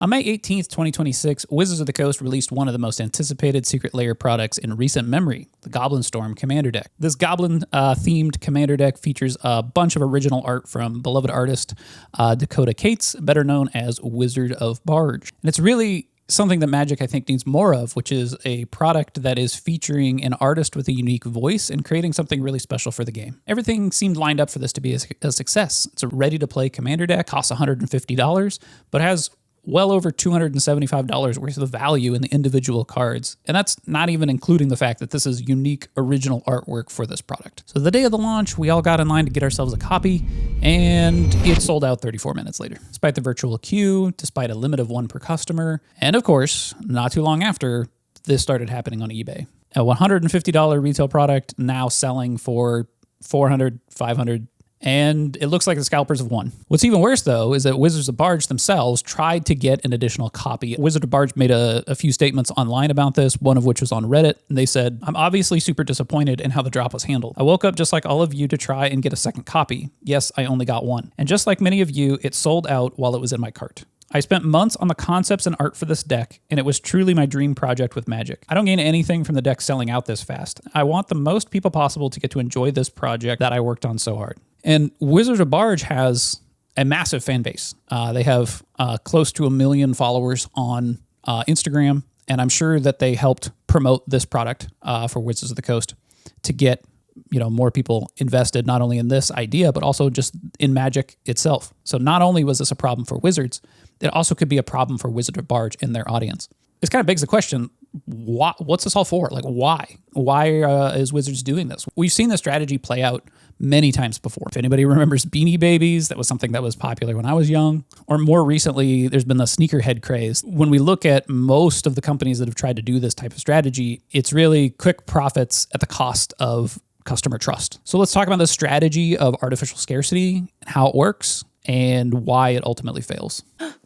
On May 18th, 2026, Wizards of the Coast released one of the most anticipated Secret Lair products in recent memory, the Goblin Storm Commander Deck. This Goblin-themed Commander Deck features a bunch of original art from beloved artist Dakota Cates, better known as Wizard of Barge. And it's really something that Magic, I think, needs more of, which is a product that is featuring an artist with a unique voice and creating something really special for the game. Everything seemed lined up for this to be a success. It's a ready-to-play Commander Deck, costs $150, but has well over $275 worth of value in the individual cards. And that's not even including the fact that this is unique original artwork for this product. So the day of the launch, we all got in line to get ourselves a copy, and it sold out 34 minutes later. Despite the virtual queue, despite a limit of one per customer, and of course, not too long after, this started happening on eBay. A $150 retail product now selling for $400, $500, and it looks like the scalpers have won. What's even worse, though, is that Wizards of Barge themselves tried to get an additional copy. Wizard of Barge made a few statements online about this, one of which was on Reddit, and they said, "I'm obviously super disappointed in how the drop was handled. I woke up just like all of you to try and get a second copy. Yes, I only got one. And just like many of you, it sold out while it was in my cart. I spent months on the concepts and art for this deck, and it was truly my dream project with Magic. I don't gain anything from the deck selling out this fast. I want the most people possible to get to enjoy this project that I worked on so hard." And Wizard of Barge has a massive fan base. They have close to 1 million followers on Instagram, and I'm sure that they helped promote this product for Wizards of the Coast to get more people invested, not only in this idea, but also just in Magic itself. So not only was this a problem for Wizards, it also could be a problem for Wizard of Barge in their audience. This kind of begs the question, what's this all for? Like, why? Why is Wizards doing this? We've seen the strategy play out many times before. If anybody remembers Beanie Babies, that was something that was popular when I was young. Or more recently, there's been the sneakerhead craze. When we look at most of the companies that have tried to do this type of strategy, it's really quick profits at the cost of customer trust. So let's talk about the strategy of artificial scarcity, how it works, and why it ultimately fails.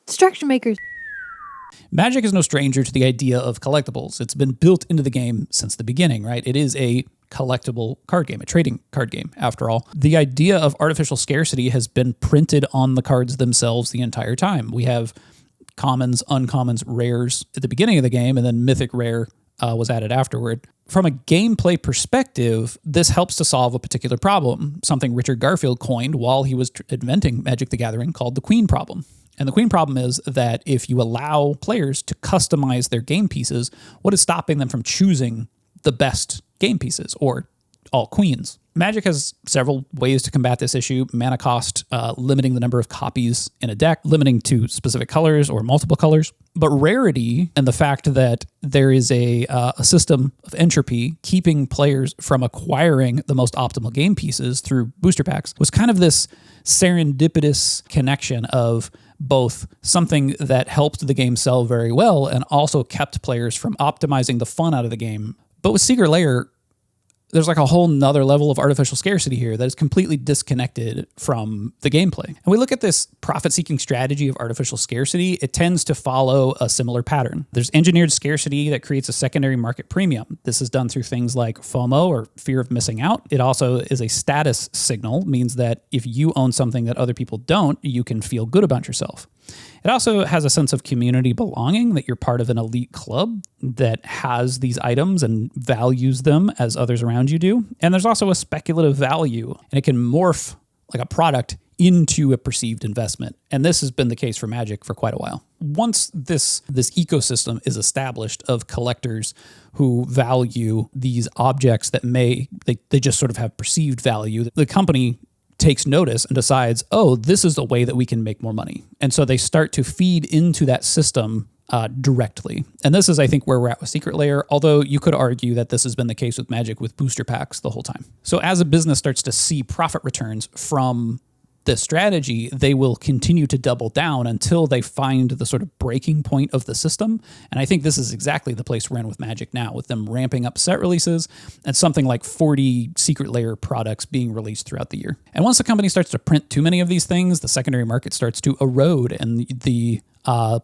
Distraction makers. Magic is no stranger to the idea of collectibles. It's been built into the game since the beginning, right? It is a collectible card game, a trading card game, after all. The idea of artificial scarcity has been printed on the cards themselves the entire time. We have commons, uncommons, rares at the beginning of the game, and then mythic rare was added afterward. From a gameplay perspective, this helps to solve a particular problem, something Richard Garfield coined while he was inventing Magic the Gathering, called the Queen problem. And the Queen problem is that if you allow players to customize their game pieces, what is stopping them from choosing the best game pieces, or all queens? Magic has several ways to combat this issue. Mana cost, limiting the number of copies in a deck, limiting to specific colors or multiple colors. But rarity and the fact that there is a system of entropy keeping players from acquiring the most optimal game pieces through booster packs was kind of this serendipitous connection of both something that helped the game sell very well and also kept players from optimizing the fun out of the game. But with Secret Lair, there's like a whole nother level of artificial scarcity here that is completely disconnected from the gameplay. And we look at this profit-seeking strategy of artificial scarcity, it tends to follow a similar pattern. There's engineered scarcity that creates a secondary market premium. This is done through things like FOMO, or fear of missing out. It also is a status signal, means that if you own something that other people don't, you can feel good about yourself. It also has a sense of community belonging, that you're part of an elite club that has these items and values them as others around you do. And there's also a speculative value, and it can morph like a product into a perceived investment. And this has been the case for Magic for quite a while. Once this ecosystem is established of collectors who value these objects that they just sort of have perceived value, the company takes notice and decides, oh, this is the way that we can make more money. And so they start to feed into that system directly. And this is, I think, where we're at with Secret Lair, although you could argue that this has been the case with Magic with booster packs the whole time. So as a business starts to see profit returns from this strategy, they will continue to double down until they find the sort of breaking point of the system. And I think this is exactly the place we're in with Magic now, with them ramping up set releases and something like 40 Secret Lair products being released throughout the year. And once the company starts to print too many of these things, the secondary market starts to erode, and the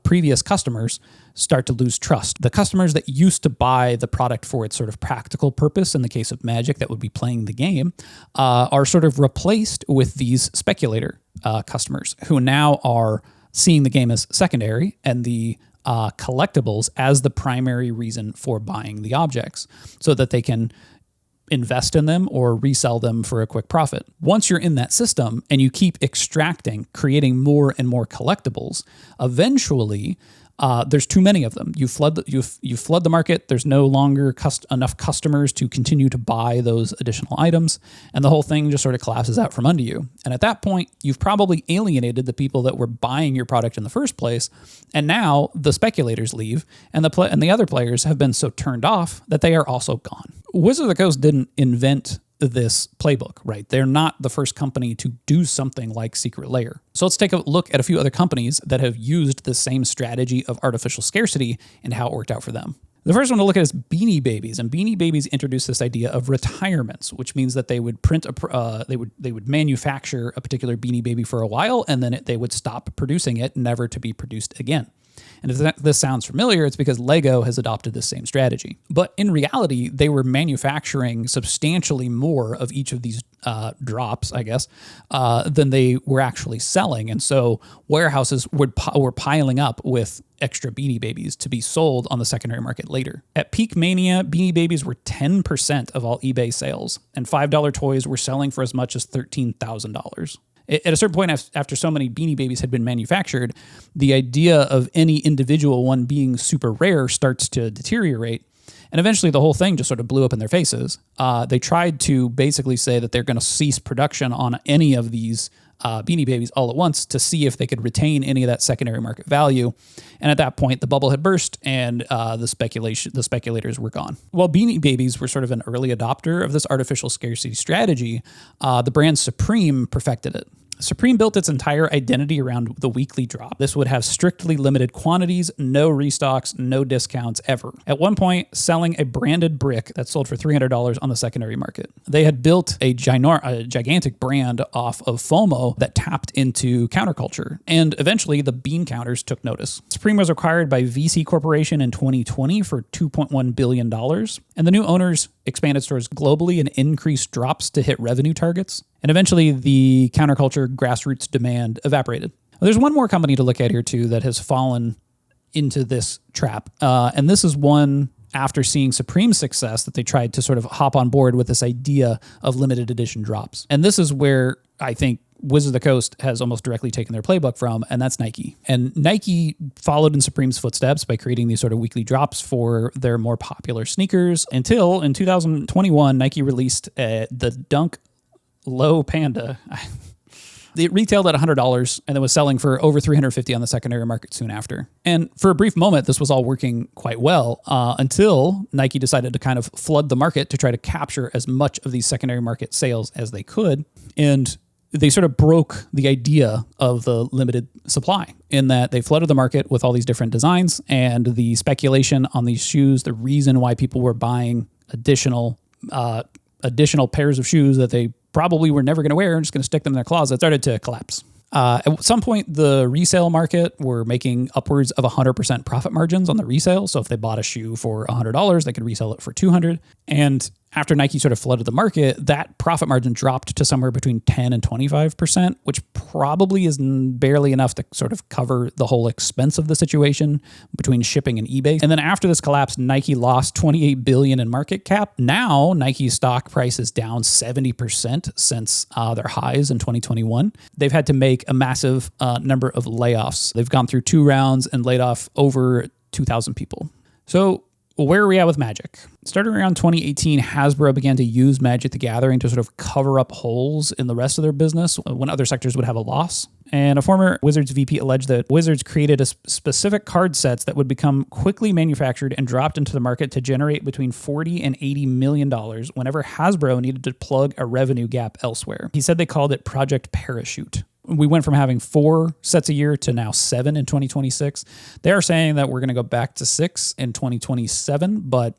previous customers start to lose trust. The customers that used to buy the product for its sort of practical purpose, in the case of Magic, that would be playing the game, are sort of replaced with these speculator customers who now are seeing the game as secondary and the collectibles as the primary reason for buying the objects so that they can invest in them or resell them for a quick profit. Once you're in that system and you keep extracting, creating more and more collectibles, eventually there's too many of them. You flood the market. There's no longer enough customers to continue to buy those additional items, and the whole thing just sort of collapses out from under you. And at that point, you've probably alienated the people that were buying your product in the first place, and now the speculators leave, and the other players have been so turned off that they are also gone. Wizards of the Coast didn't invent this playbook, right? They're not the first company to do something like Secret Lair. So let's take a look at a few other companies that have used the same strategy of artificial scarcity and how it worked out for them. The first one to look at is Beanie Babies, and Beanie Babies introduced this idea of retirements, which means that they would they would manufacture a particular Beanie Baby for a while, and then they would stop producing it, never to be produced again. And if this sounds familiar, it's because Lego has adopted this same strategy. But in reality, they were manufacturing substantially more of each of these drops, I guess, than they were actually selling. And so warehouses were piling up with extra Beanie Babies to be sold on the secondary market later. At peak mania, Beanie Babies were 10% of all eBay sales, and $5 toys were selling for as much as $13,000. At a certain point, after so many Beanie Babies had been manufactured, the idea of any individual one being super rare starts to deteriorate. And eventually the whole thing just sort of blew up in their faces. They tried to basically say that they're going to cease production on any of these Beanie Babies all at once to see if they could retain any of that secondary market value. And at that point, the bubble had burst and the speculators were gone. While Beanie Babies were sort of an early adopter of this artificial scarcity strategy, the brand Supreme perfected it. Supreme built its entire identity around the weekly drop. This would have strictly limited quantities, no restocks, no discounts ever. At one point, selling a branded brick that sold for $300 on the secondary market. They had built a gigantic brand off of FOMO that tapped into counterculture, and eventually the bean counters took notice. Supreme was acquired by VC Corporation in 2020 for $2.1 billion, and the new owners expanded stores globally and increased drops to hit revenue targets. And eventually, the counterculture grassroots demand evaporated. There's one more company to look at here, too, that has fallen into this trap. And this is one after seeing Supreme's success that they tried to sort of hop on board with this idea of limited edition drops. And this is where I think Wizards of the Coast has almost directly taken their playbook from, and that's Nike. And Nike followed in Supreme's footsteps by creating these sort of weekly drops for their more popular sneakers until in 2021, Nike released the Dunk Low Panda. It retailed at $100 and then was selling for over $350 on the secondary market soon after. And for a brief moment, this was all working quite well until Nike decided to kind of flood the market to try to capture as much of these secondary market sales as they could. And they sort of broke the idea of the limited supply in that they flooded the market with all these different designs, and the speculation on these shoes, the reason why people were buying additional pairs of shoes that they probably were never going to wear and just going to stick them in their closet, started to collapse. At some point, the resale market were making upwards of 100% profit margins on the resale. So if they bought a shoe for $100, they could resell it for $200. And after Nike sort of flooded the market, that profit margin dropped to somewhere between 10 and 25%, which probably is barely enough to sort of cover the whole expense of the situation between shipping and eBay. And then after this collapse, Nike lost $28 billion in market cap. Now, Nike's stock price is down 70% since their highs in 2021. They've had to make a massive number of layoffs. They've gone through 2 rounds and laid off over 2,000 people. So where are we at with Magic? Starting around 2018, Hasbro began to use Magic the Gathering to sort of cover up holes in the rest of their business when other sectors would have a loss. And a former Wizards VP alleged that Wizards created specific card sets that would become quickly manufactured and dropped into the market to generate between $40 and $80 million whenever Hasbro needed to plug a revenue gap elsewhere. He said they called it Project Parachute. We went from having 4 sets a year to now 7 in 2026. They are saying that we're going to go back to 6 in 2027, but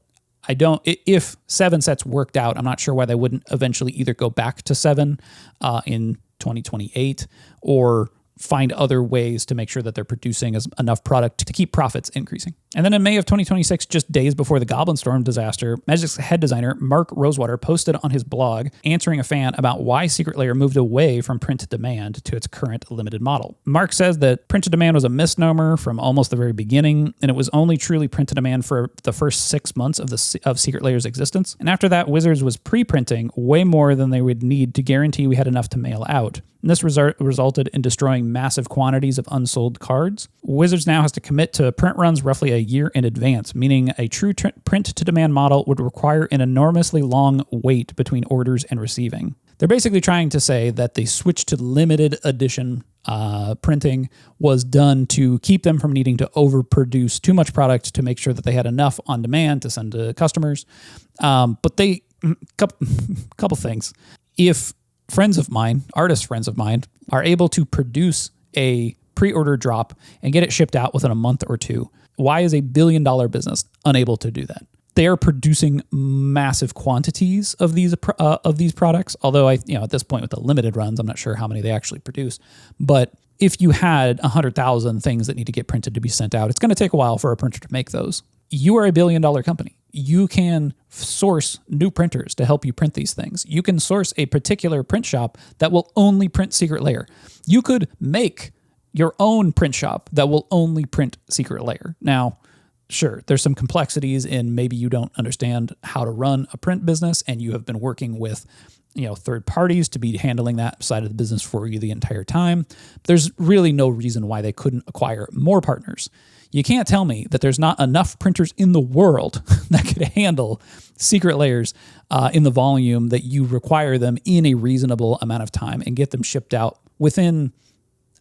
if 7 sets worked out, I'm not sure why they wouldn't eventually either go back to 7 in 2028 or find other ways to make sure that they're producing enough product to keep profits increasing. And then in May of 2026, just days before the Goblin Storm disaster, Magic's head designer, Mark Rosewater, posted on his blog answering a fan about why Secret Lair moved away from print to demand to its current limited model. Mark says that print to demand was a misnomer from almost the very beginning, and it was only truly print to demand for the first 6 months of Secret Lair's existence. And after that, Wizards was pre-printing way more than they would need to guarantee we had enough to mail out. And this resulted in destroying massive quantities of unsold cards. Wizards now has to commit to print runs roughly a year in advance, meaning a true print-to-demand model would require an enormously long wait between orders and receiving. They're basically trying to say that the switch to limited edition printing was done to keep them from needing to overproduce too much product to make sure that they had enough on demand to send to customers. But couple things. If artist friends of mine, are able to produce a pre-order drop and get it shipped out within a month or two, why is a billion-dollar business unable to do that? They are producing massive quantities of these products. Although at this point with the limited runs, I'm not sure how many they actually produce. But if you had 100,000 things that need to get printed to be sent out, it's going to take a while for a printer to make those. You are a billion-dollar company. You can source new printers to help you print these things. You can source a particular print shop that will only print Secret Lair. You could make your own print shop that will only print Secret Lair. Now, sure, there's some complexities in maybe you don't understand how to run a print business and you have been working with third parties to be handling that side of the business for you the entire time. There's really no reason why they couldn't acquire more partners. You can't tell me that there's not enough printers in the world that could handle Secret Lairs in the volume that you require them in a reasonable amount of time and get them shipped out within,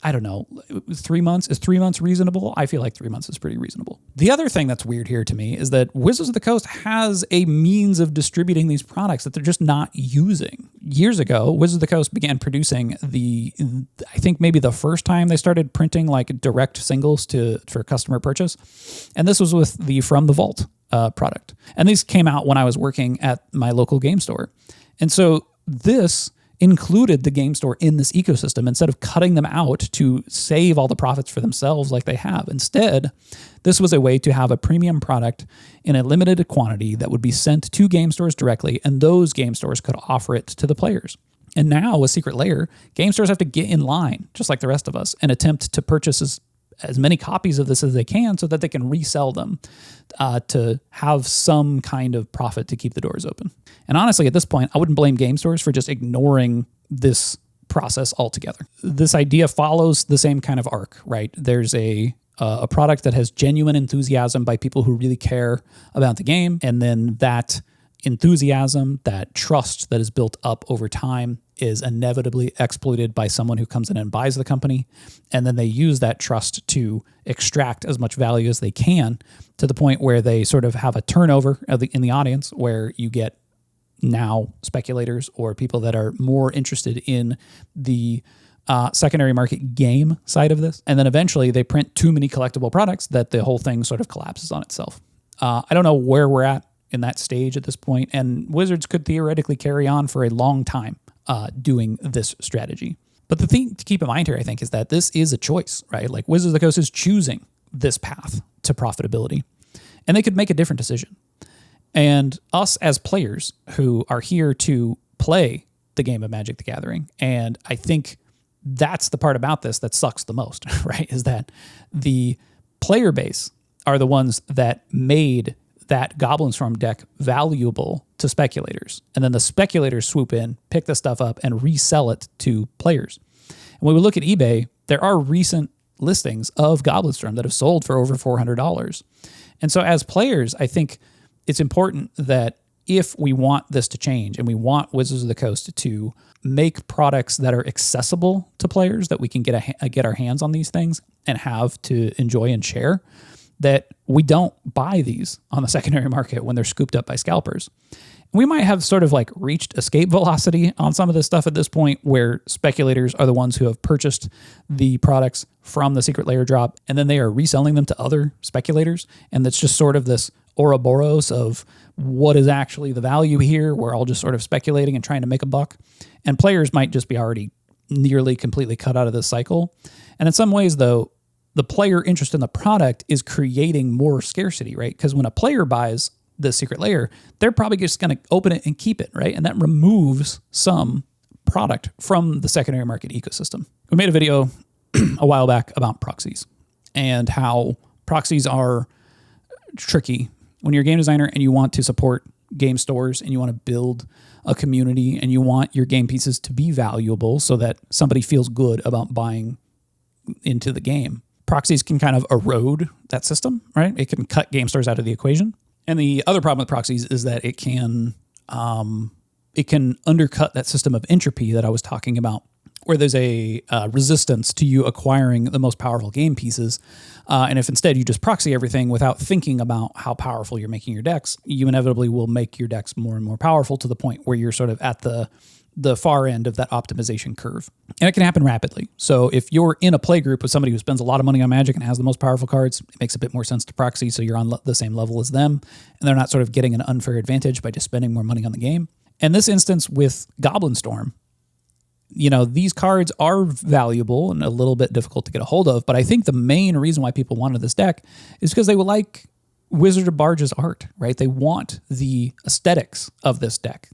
3 months. Is 3 months reasonable? I feel like 3 months is pretty reasonable. The other thing that's weird here to me is that Wizards of the Coast has a means of distributing these products that they're just not using. Years ago, Wizards of the Coast began producing I think maybe the first time they started printing like direct singles for customer purchase. And this was with the From the Vault product. And these came out when I was working at my local game store. And so this included the game store in this ecosystem instead of cutting them out to save all the profits for themselves like they have. Instead, this was a way to have a premium product in a limited quantity that would be sent to game stores directly, and those game stores could offer it to the players. And now with Secret Lair, game stores have to get in line, just like the rest of us, and attempt to purchase as many copies of this as they can so that they can resell them to have some kind of profit to keep the doors open. And honestly, at this point, I wouldn't blame game stores for just ignoring this process altogether. This idea follows the same kind of arc, right? There's a product that has genuine enthusiasm by people who really care about the game, and then that enthusiasm, that trust that is built up over time is inevitably exploited by someone who comes in and buys the company. And then they use that trust to extract as much value as they can to the point where they sort of have a turnover in the audience where you get now speculators or people that are more interested in the secondary market game side of this. And then eventually they print too many collectible products that the whole thing sort of collapses on itself. I don't know where we're at in that stage at this point, and Wizards could theoretically carry on for a long time doing this strategy. But the thing to keep in mind here, I think, is that this is a choice, right? Like Wizards of the Coast is choosing this path to profitability, and they could make a different decision. And us as players who are here to play the game of Magic the Gathering, and I think that's the part about this that sucks the most, right? Is that the player base are the ones that made that Goblin Storm deck valuable to speculators. And then the speculators swoop in, pick the stuff up, and resell it to players. And when we look at eBay, there are recent listings of Goblin Storm that have sold for over $400. And so as players, I think it's important that if we want this to change and we want Wizards of the Coast to make products that are accessible to players, that we can get our hands on these things and have to enjoy and share, that we don't buy these on the secondary market when they're scooped up by scalpers. We might have sort of like reached escape velocity on some of this stuff at this point where speculators are the ones who have purchased the products from the Secret Lair drop, and then they are reselling them to other speculators. And that's just sort of this Ouroboros of what is actually the value here. We're all just sort of speculating and trying to make a buck. And players might just be already nearly completely cut out of this cycle. And in some ways, though, the player interest in the product is creating more scarcity, right? Because when a player buys the secret layer, they're probably just going to open it and keep it, right? And that removes some product from the secondary market ecosystem. We made a video a while back about proxies and how proxies are tricky when you're a game designer and you want to support game stores and you want to build a community and you want your game pieces to be valuable so that somebody feels good about buying into the game. Proxies can kind of erode that system, right? It can cut game stores out of the equation. And the other problem with proxies is that it can undercut that system of entropy that I was talking about, where there's a resistance to you acquiring the most powerful game pieces. And if instead you just proxy everything without thinking about how powerful you're making your decks, you inevitably will make your decks more and more powerful to the point where you're sort of at the far end of that optimization curve. And it can happen rapidly. So if you're in a play group with somebody who spends a lot of money on Magic and has the most powerful cards, it makes a bit more sense to proxy so you're on the same level as them, and they're not sort of getting an unfair advantage by just spending more money on the game. In this instance with Goblin Storm, these cards are valuable and a little bit difficult to get a hold of, but I think the main reason why people wanted this deck is because they would like Wizard of Barge's art, right? They want the aesthetics of this deck.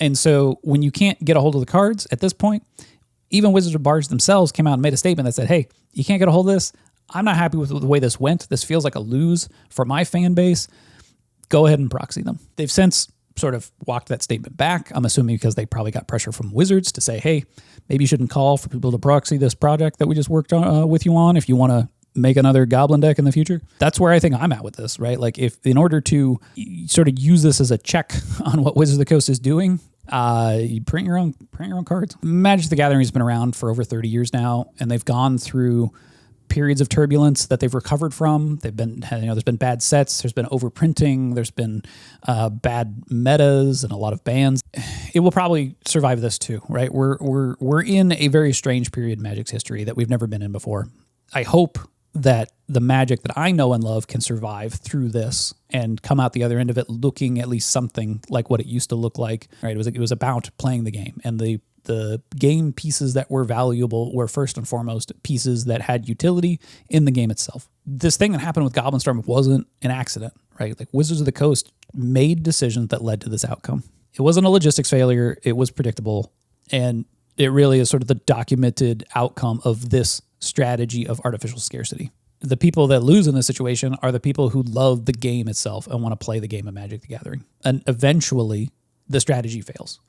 And so when you can't get a hold of the cards at this point, even Wizards of Barge themselves came out and made a statement that said, hey, you can't get a hold of this. I'm not happy with the way this went. This feels like a lose for my fan base. Go ahead and proxy them. They've since sort of walked that statement back. I'm assuming because they probably got pressure from Wizards to say, hey, maybe you shouldn't call for people to proxy this project that we just worked on with you on if you want to make another Goblin deck in the future. That's where I think I'm at with this, right? Like if in order to sort of use this as a check on what Wizards of the Coast is doing, you print your own cards. Magic the Gathering has been around for over 30 years now, and they've gone through periods of turbulence that they've recovered from. They've been, there's been bad sets, there's been overprinting, there's been bad metas and a lot of bans. It will probably survive this too, right? We're in a very strange period in Magic's history that we've never been in before. I hope that the Magic that I know and love can survive through this and come out the other end of it looking at least something like what it used to look like. Right? It was about playing the game, and the game pieces that were valuable were first and foremost pieces that had utility in the game itself. This thing that happened with Goblin Storm wasn't an accident, right? Like Wizards of the Coast made decisions that led to this outcome. It wasn't a logistics failure. It was predictable, and it really is sort of the documented outcome of this strategy of artificial scarcity. The people that lose in this situation are the people who love the game itself and want to play the game of Magic the Gathering. And eventually, the strategy fails.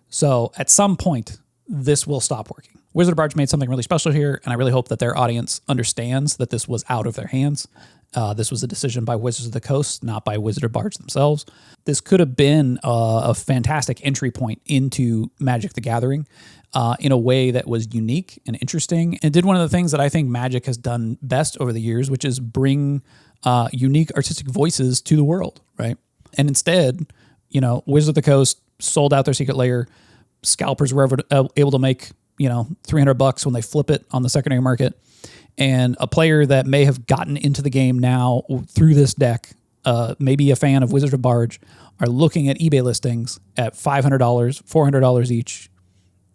So at some point, this will stop working. Wizard of Barge made something really special here, and I really hope that their audience understands that this was out of their hands. This was a decision by Wizards of the Coast, not by Wizard of Barge themselves. This could have been a fantastic entry point into Magic the Gathering in a way that was unique and interesting, and did one of the things that I think Magic has done best over the years, which is bring unique artistic voices to the world, right? And instead, Wizards of the Coast sold out their secret layer. Scalpers were able to make, $300 when they flip it on the secondary market. And a player that may have gotten into the game now through this deck, maybe a fan of Wizard of Barge, are looking at eBay listings at $500, $400 each,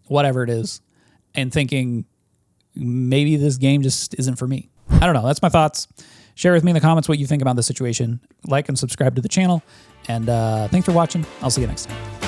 whatever it is, and thinking, maybe this game just isn't for me. I don't know. That's my thoughts. Share with me in the comments what you think about the situation. Like and subscribe to the channel. And thanks for watching. I'll see you next time.